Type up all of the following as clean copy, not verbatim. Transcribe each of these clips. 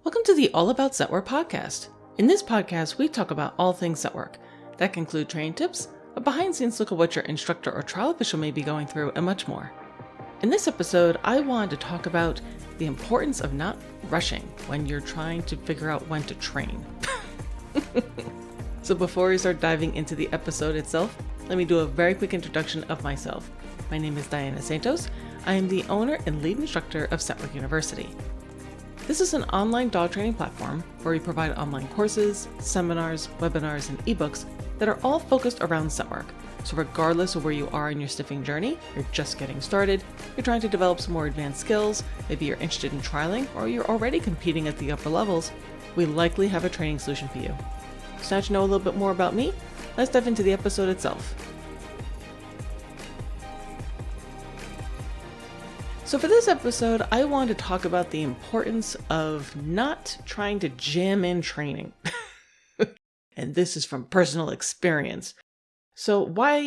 Welcome to the All About Set Work podcast. In this podcast, we talk about all things set work. That can include training tips, a behind-the-scenes look at what your instructor or trial official may be going through, and much more. In this episode, I wanted to talk about the importance of not rushing when you're trying to figure out when to train. So before we start diving into the episode itself, let me do a very quick introduction of myself. My name is Dianna Santos. I am the owner and lead instructor of Set Work University. This is an online dog training platform where we provide online courses, seminars, webinars, and ebooks that are all focused around set work. So regardless of where you are in your stiffing journey, you're just getting started, you're trying to develop some more advanced skills, maybe you're interested in trialing, or you're already competing at the upper levels, we likely have a training solution for you. So now that you know a little bit more about me, let's dive into the episode itself. So for this episode, I want to talk about the importance of not trying to jam in training. And this is from personal experience. So why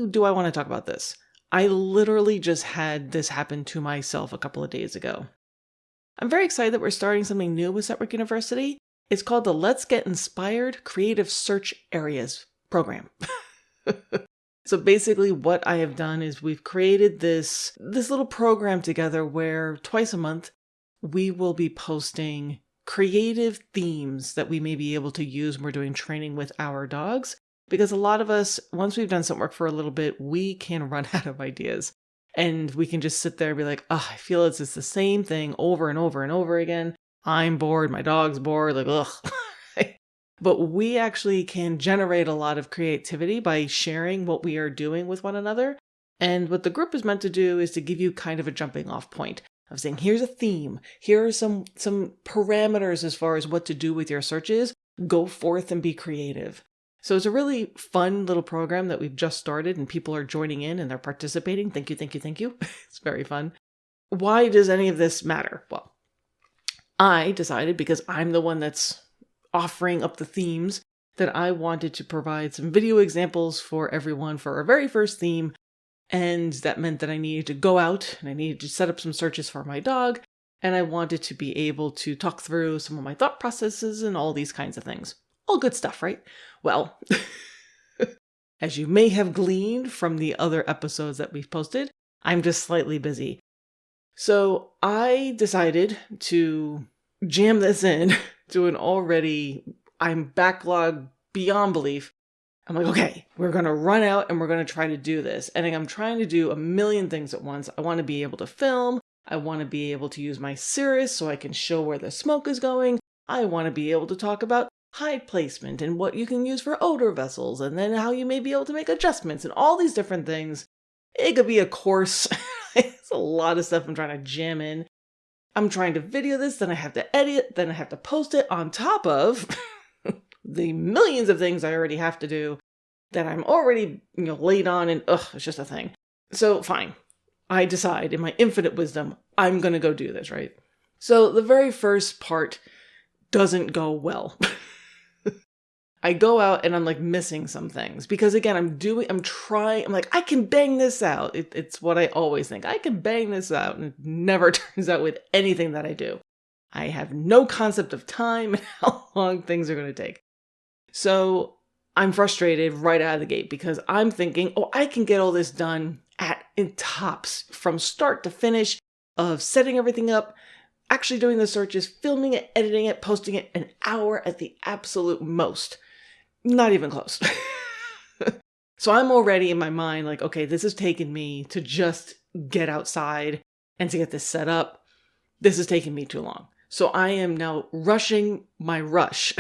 do I want to talk about this? I literally just had this happen to myself a couple of days ago. I'm very excited that we're starting something new with Set Work University. It's called the Let's Get Inspired Creative Search Areas program. So basically what I have done is we've created this little program together where twice a month we will be posting creative themes that we may be able to use when we're doing training with our dogs. Because a lot of us, once we've done some work for a little bit, we can run out of ideas. And we can just sit there and be like, oh, I feel it's just the same thing over and over and over again. I'm bored, my dog's bored, like, ugh. But we actually can generate a lot of creativity by sharing what we are doing with one another. And what the group is meant to do is to give you kind of a jumping off point of saying, here's a theme. Here are some parameters as far as what to do with your searches. Go forth and be creative. So it's a really fun little program that we've just started and people are joining in and they're participating. Thank you, thank you, thank you. It's very fun. Why does any of this matter? Well, I decided because I'm the one that's offering up the themes that I wanted to provide some video examples for everyone for our very first theme. And that meant that I needed to go out and I needed to set up some searches for my dog. And I wanted to be able to talk through some of my thought processes and all these kinds of things. All good stuff, right? Well, as you may have gleaned from the other episodes that we've posted, I'm just slightly busy. So I decided to jam this in to an I'm backlogged beyond belief. I'm like, okay, we're going to run out and we're going to try to do this. And I'm trying to do a million things at once. I want to be able to film. I want to be able to use my Cirrus so I can show where the smoke is going. I want to be able to talk about hide placement and what you can use for odor vessels and then how you may be able to make adjustments and all these different things. It could be a course. It's a lot of stuff I'm trying to jam in. I'm trying to video this, then I have to edit, then I have to post it on top of the millions of things I already have to do that I'm already, laid on and it's just a thing. So fine. I decide in my infinite wisdom, I'm going to go do this, right? So the very first part doesn't go well. I go out and I'm like missing some things because again, I'm like, I can bang this out. It's what I always think. I can bang this out and it never turns out with anything that I do. I have no concept of time and how long things are going to take. So I'm frustrated right out of the gate because I'm thinking, I can get all this done in tops from start to finish of setting everything up, actually doing the searches, filming it, editing it, posting it, an hour at the absolute most. Not even close. So I'm already in my mind like, okay, this has taken me to just get outside and to get this set up. This has taken me too long. So I am now rushing my rush.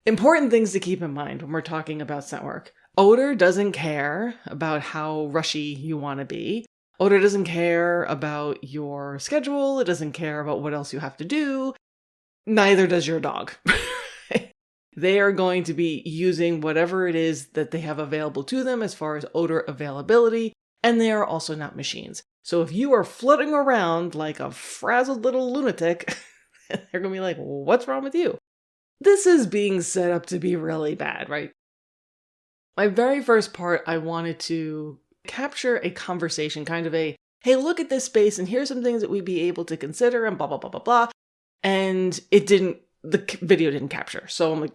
Important things to keep in mind when we're talking about set work. Odor doesn't care about how rushy you want to be. Odor doesn't care about your schedule. It doesn't care about what else you have to do. Neither does your dog. They are going to be using whatever it is that they have available to them as far as odor availability, and they are also not machines. So if you are flitting around like a frazzled little lunatic, they're going to be like, what's wrong with you? This is being set up to be really bad, right? My very first part, I wanted to capture a conversation, kind of a hey, look at this space and here's some things that we'd be able to consider and blah, blah, blah, blah, blah. And the video didn't capture. So I'm like,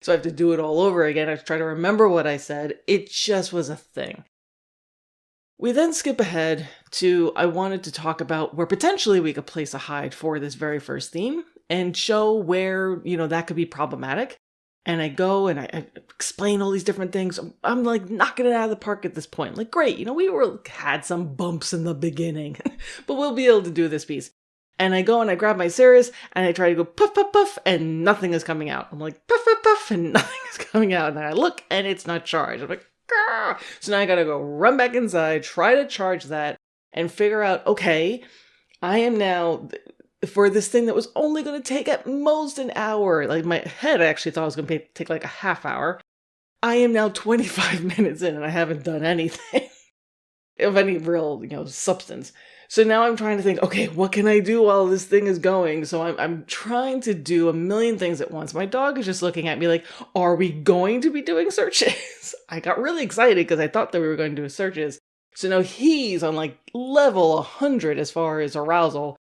so I have to do it all over again. I have to try to remember what I said. It just was a thing. We then skip ahead to, I wanted to talk about where potentially we could place a hide for this very first theme and show where, that could be problematic. And I go and I explain all these different things. I'm like knocking it out of the park at this point. Like, great, we had some bumps in the beginning, but we'll be able to do this piece. And I go and I grab my Cirrus and I try to go puff, puff, puff, and nothing is coming out. I'm like, puff, puff, puff, and nothing is coming out. And I look and it's not charged. I'm like, Grr! So now I gotta go run back inside, try to charge that, and figure out, okay, I am now, for this thing that was only going to take at most an hour, like my head actually thought it was going to take like a half hour, I am now 25 minutes in and I haven't done anything of any real, substance. So now I'm trying to think, okay, what can I do while this thing is going? So I'm trying to do a million things at once. My dog is just looking at me like, are we going to be doing searches? I got really excited because I thought that we were going to do searches. So now he's on like level 100 as far as arousal,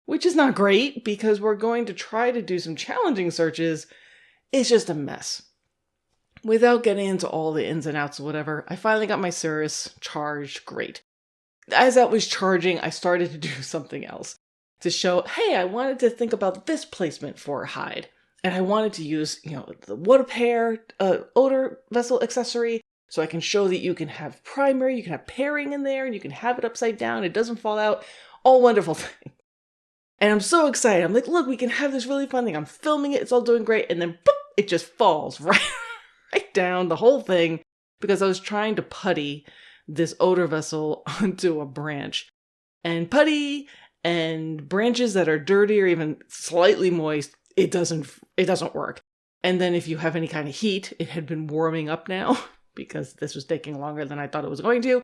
which is not great because we're going to try to do some challenging searches. It's just a mess. Without getting into all the ins and outs of whatever, I finally got my Cirrus charged. Great. As that was charging, I started to do something else to show, hey, I wanted to think about this placement for a hide. And I wanted to use, the water pair odor vessel accessory so I can show that you can have primary, you can have pairing in there, and you can have it upside down. It doesn't fall out. All wonderful thing. And I'm so excited. I'm like, look, we can have this really fun thing. I'm filming it. It's all doing great. And then boop, it just falls right down the whole thing because I was trying to putty this odor vessel onto a branch. And putty and branches that are dirty or even slightly moist, it doesn't work. And then if you have any kind of heat, it had been warming up now because this was taking longer than I thought it was going to,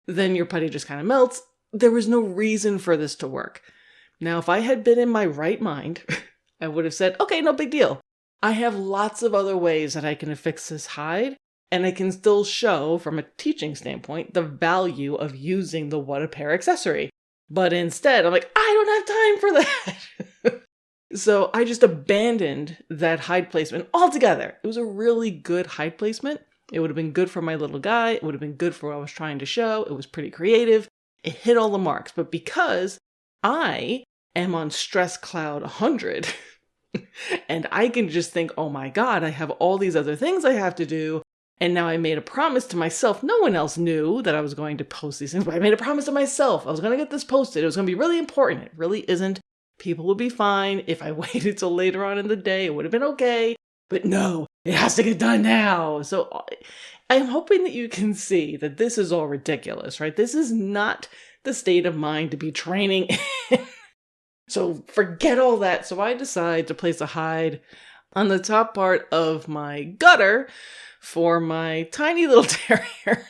then your putty just kind of melts. There was no reason for this to work. Now, if I had been in my right mind, I would have said, okay, no big deal. I have lots of other ways that I can fix this hide, and I can still show, from a teaching standpoint, the value of using the what a pair accessory. But instead, I'm like, I don't have time for that. So I just abandoned that hide placement altogether. It was a really good hide placement. It would have been good for my little guy. It would have been good for what I was trying to show. It was pretty creative. It hit all the marks. But because I am on stress cloud 100, and I can just think, oh my God, I have all these other things I have to do. And now I made a promise to myself. No one else knew that I was going to post these things, but I made a promise to myself. I was going to get this posted. It was going to be really important. It really isn't. People would be fine. If I waited till later on in the day, it would have been okay. But no, it has to get done now. So I'm hoping that you can see that this is all ridiculous, right? This is not the state of mind to be training in. So forget all that. So I decide to place a hide on the top part of my gutter for my tiny little terrier.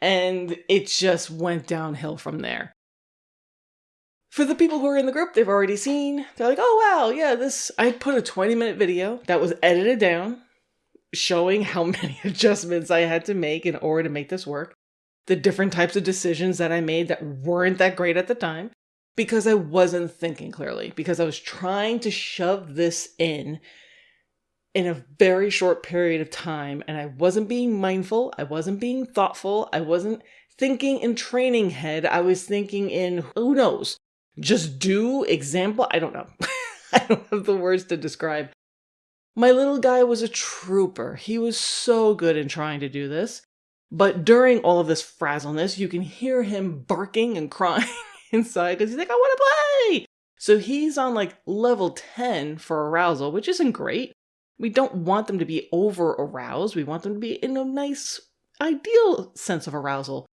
And it just went downhill from there. For the people who are in the group, they've already seen. They're like, oh, wow, yeah, I put a 20-minute video that was edited down, showing how many adjustments I had to make in order to make this work. The different types of decisions that I made that weren't that great at the time. Because I wasn't thinking clearly. Because I was trying to shove this in a very short period of time. And I wasn't being mindful. I wasn't being thoughtful. I wasn't thinking in training head. I was thinking in, who knows? Just do example. I don't know. I don't have the words to describe. My little guy was a trooper. He was so good in trying to do this. But during all of this frazzleness, you can hear him barking and crying inside because he's like, I want to play. So he's on like level 10 for arousal, which isn't great. We don't want them to be over aroused. We want them to be in a nice, ideal sense of arousal.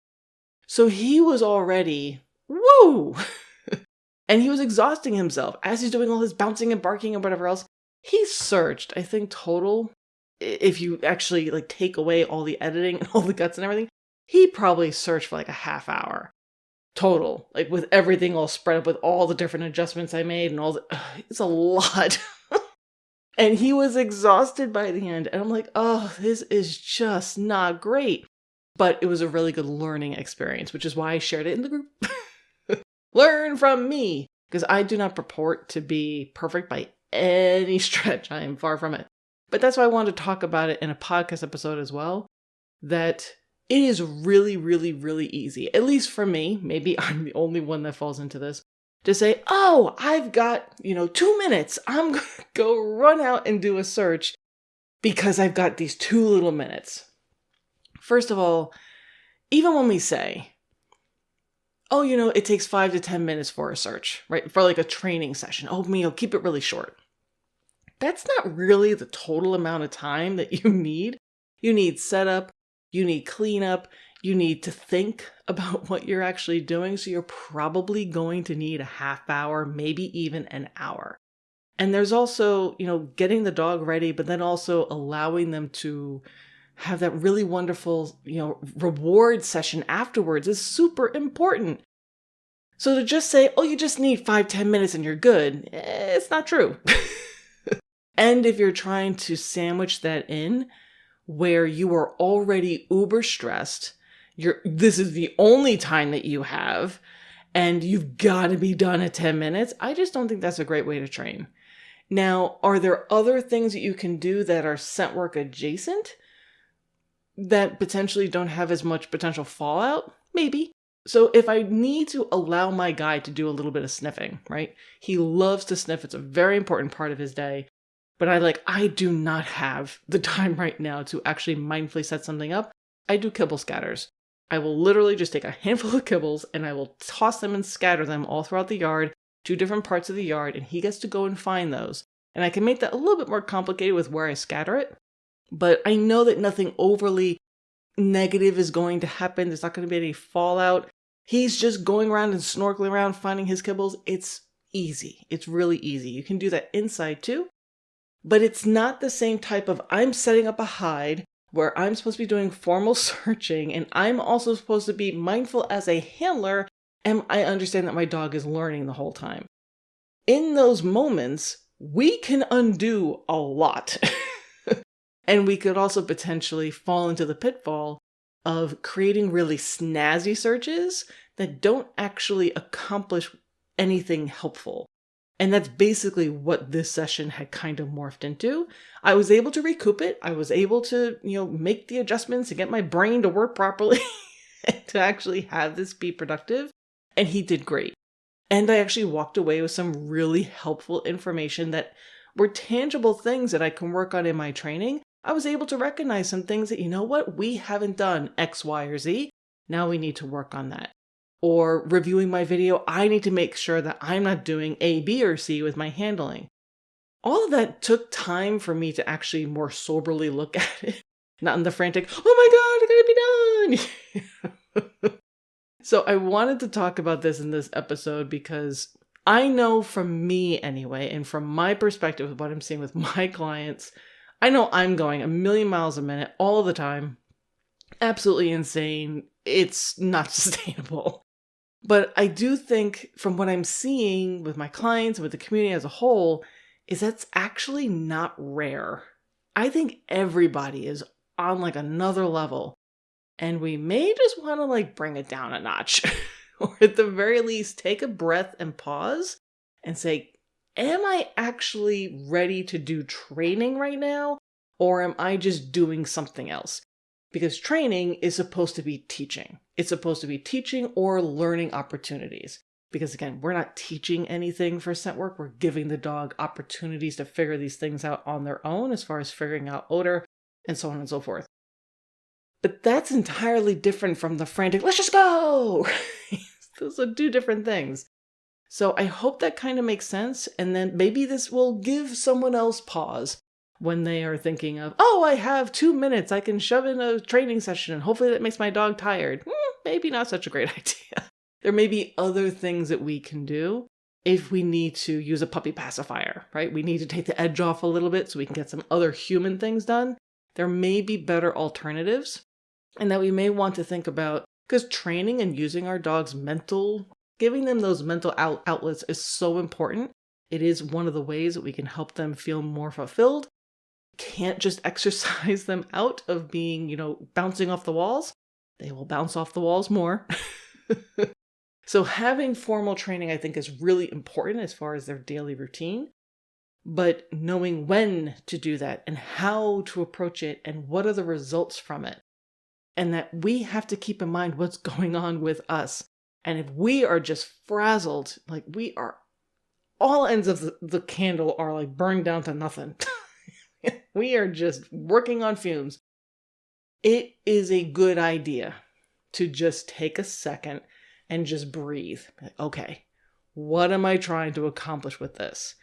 So he was already, woo! And he was exhausting himself as he's doing all his bouncing and barking and whatever else. He searched, I think total, if you actually like take away all the editing and all the guts and everything, he probably searched for like a half hour. Total, like with everything all spread up with all the different adjustments I made and all the, it's a lot. And he was exhausted by the end. And I'm like, oh, this is just not great. But it was a really good learning experience, which is why I shared it in the group. Learn from me, because I do not purport to be perfect by any stretch. I am far from it. But that's why I wanted to talk about it in a podcast episode as well, that it is really, really, really easy, at least for me, maybe I'm the only one that falls into this, to say, oh, I've got, 2 minutes. I'm going to go run out and do a search because I've got these 2 little minutes. First of all, even when we say, oh, it takes 5 to 10 minutes for a search, right? For like a training session. Oh, keep it really short. That's not really the total amount of time that you need. You need setup, you need cleanup, you need to think about what you're actually doing. So you're probably going to need a half hour, maybe even an hour. And there's also, getting the dog ready, but then also allowing them to have that really wonderful, reward session afterwards is super important. So to just say, oh, you just need 5-10 minutes and you're good, it's not true. And if you're trying to sandwich that in where you are already uber stressed, this is the only time that you have, and you've got to be done at 10 minutes, I just don't think that's a great way to train. Now, are there other things that you can do that are scent work adjacent that potentially don't have as much potential fallout? Maybe. So if I need to allow my guy to do a little bit of sniffing, right? He loves to sniff. It's a very important part of his day. But I do not have the time right now to actually mindfully set something up. I do kibble scatters. I will literally just take a handful of kibbles and I will toss them and scatter them all throughout the yard, 2 different parts of the yard, and he gets to go and find those. And I can make that a little bit more complicated with where I scatter it. But I know that nothing overly negative is going to happen. There's not going to be any fallout. He's just going around and snorkeling around finding his kibbles. It's easy. It's really easy. You can do that inside too. But it's not the same type of, I'm setting up a hide where I'm supposed to be doing formal searching and I'm also supposed to be mindful as a handler and I understand that my dog is learning the whole time. In those moments, we can undo a lot. And we could also potentially fall into the pitfall of creating really snazzy searches that don't actually accomplish anything helpful. And that's basically what this session had kind of morphed into. I was able to recoup it. I was able to, make the adjustments and get my brain to work properly and to actually have this be productive. And he did great. And I actually walked away with some really helpful information that were tangible things that I can work on in my training. I was able to recognize some things that, we haven't done X, Y, or Z. Now we need to work on that. Or reviewing my video, I need to make sure that I'm not doing A, B, or C with my handling. All of that took time for me to actually more soberly look at it. Not in the frantic, oh my God, I gotta be done. So I wanted to talk about this in this episode because I know from me anyway, and from my perspective of what I'm seeing with my clients, I know I'm going a million miles a minute all of the time. Absolutely insane. It's not sustainable. But I do think from what I'm seeing with my clients and with the community as a whole, is that's actually not rare. I think everybody is on another level. And we may just want to bring it down a notch. Or at the very least, take a breath and pause and say, am I actually ready to do training right now? Or am I just doing something else? Because training is supposed to be teaching. It's supposed to be teaching or learning opportunities. Because again, we're not teaching anything for scent work. We're giving the dog opportunities to figure these things out on their own as far as figuring out odor and so on and so forth. But that's entirely different from the frantic, let's just go! Those are 2 different things. So I hope that kind of makes sense. And then maybe this will give someone else pause when they are thinking of, oh, I have 2 minutes. I can shove in a training session and hopefully that makes my dog tired. Maybe not such a great idea. There may be other things that we can do if we need to use a puppy pacifier, right? We need to take the edge off a little bit so we can get some other human things done. There may be better alternatives and that we may want to think about, because training and using our dogs giving them those mental outlets is so important. It is one of the ways that we can help them feel more fulfilled. Can't just exercise them out of being, bouncing off the walls. They will bounce off the walls more. So having formal training, I think, is really important as far as their daily routine. But knowing when to do that and how to approach it and what are the results from it. And that we have to keep in mind what's going on with us. And if we are just frazzled, like we are, all ends of the candle are like burned down to nothing. We are just working on fumes. It is a good idea to just take a second and just breathe. Okay, what am I trying to accomplish with this?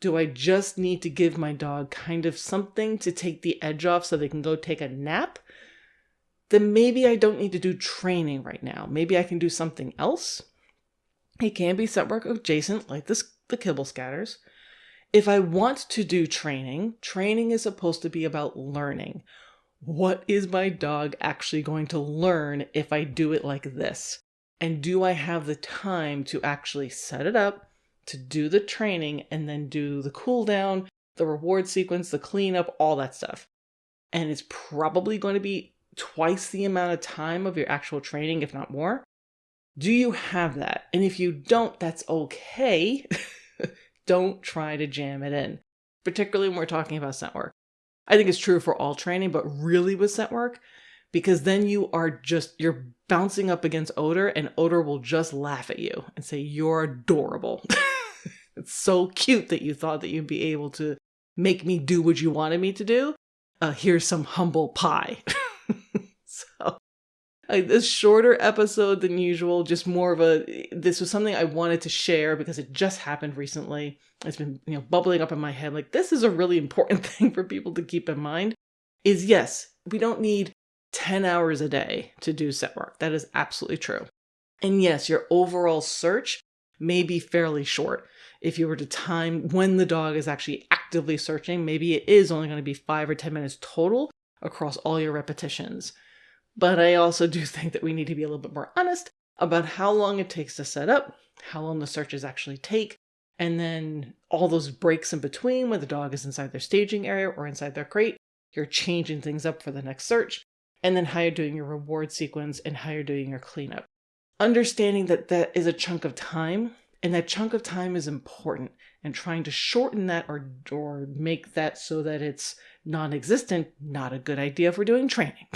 Do I just need to give my dog kind of something to take the edge off so they can go take a nap? Then maybe I don't need to do training right now. Maybe I can do something else. It can be set work adjacent, like the kibble scatters. If I want to do training, training is supposed to be about learning. What is my dog actually going to learn if I do it like this? And do I have the time to actually set it up, to do the training, and then do the cool down, the reward sequence, the cleanup, all that stuff? And it's probably going to be twice the amount of time of your actual training, if not more. Do you have that? And if you don't, that's okay. Don't try to jam it in, particularly when we're talking about scent work. I think it's true for all training, but really with scent work, because then you're bouncing up against odor, and odor will just laugh at you and say, you're adorable. It's so cute that you thought that you'd be able to make me do what you wanted me to do. Here's some humble pie. So this shorter episode than usual, just more of this was something I wanted to share because it just happened recently. It's been, bubbling up in my head. Like, this is a really important thing for people to keep in mind is, yes, we don't need 10 hours a day to do scent work. That is absolutely true. And yes, your overall search may be fairly short. If you were to time when the dog is actually actively searching, maybe it is only going to be 5 or 10 minutes total across all your repetitions. But I also do think that we need to be a little bit more honest about how long it takes to set up, how long the searches actually take, and then all those breaks in between when the dog is inside their staging area or inside their crate, you're changing things up for the next search, and then how you're doing your reward sequence and how you're doing your cleanup. Understanding that that is a chunk of time, and that chunk of time is important, and trying to shorten that or make that so that it's non-existent, not a good idea for doing training.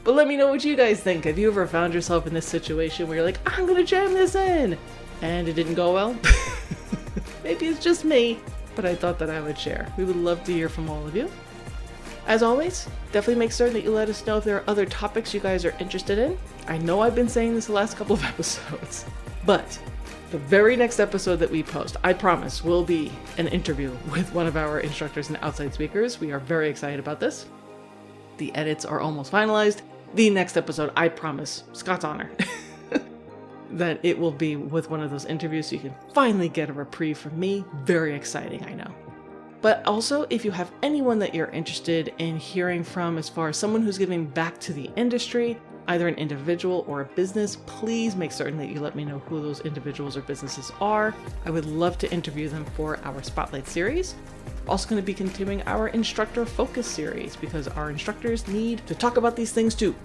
But let me know what you guys think. Have you ever found yourself in this situation where you're like, I'm gonna jam this in, and it didn't go well? Maybe it's just me, but I thought that I would share. We would love to hear from all of you. As always, definitely make certain that you let us know if there are other topics you guys are interested in. I know I've been saying this the last couple of episodes, but the very next episode that we post, I promise, will be an interview with one of our instructors and outside speakers. We are very excited about this. The edits are almost finalized. The next episode, I promise, Scott's honor, that it will be with one of those interviews so you can finally get a reprieve from me. Very exciting, I know. But also, if you have anyone that you're interested in hearing from as far as someone who's giving back to the industry, either an individual or a business, please make certain that you let me know who those individuals or businesses are. I would love to interview them for our Spotlight series. Also going to be continuing our instructor focus series because our instructors need to talk about these things too.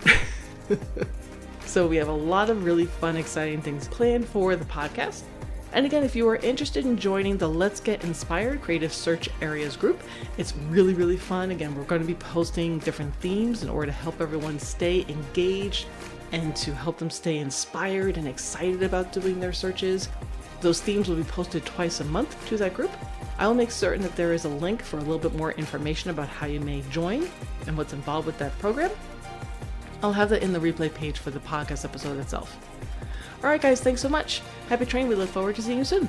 So we have a lot of really fun, exciting things planned for the podcast. And again, if you are interested in joining the Let's Get Inspired Creative Search Areas group, it's really, really fun. Again, we're going to be posting different themes in order to help everyone stay engaged and to help them stay inspired and excited about doing their searches. Those themes will be posted twice a month to that group. I'll make certain that there is a link for a little bit more information about how you may join and what's involved with that program. I'll have that in the replay page for the podcast episode itself. All right, guys, thanks so much. Happy training. We look forward to seeing you soon.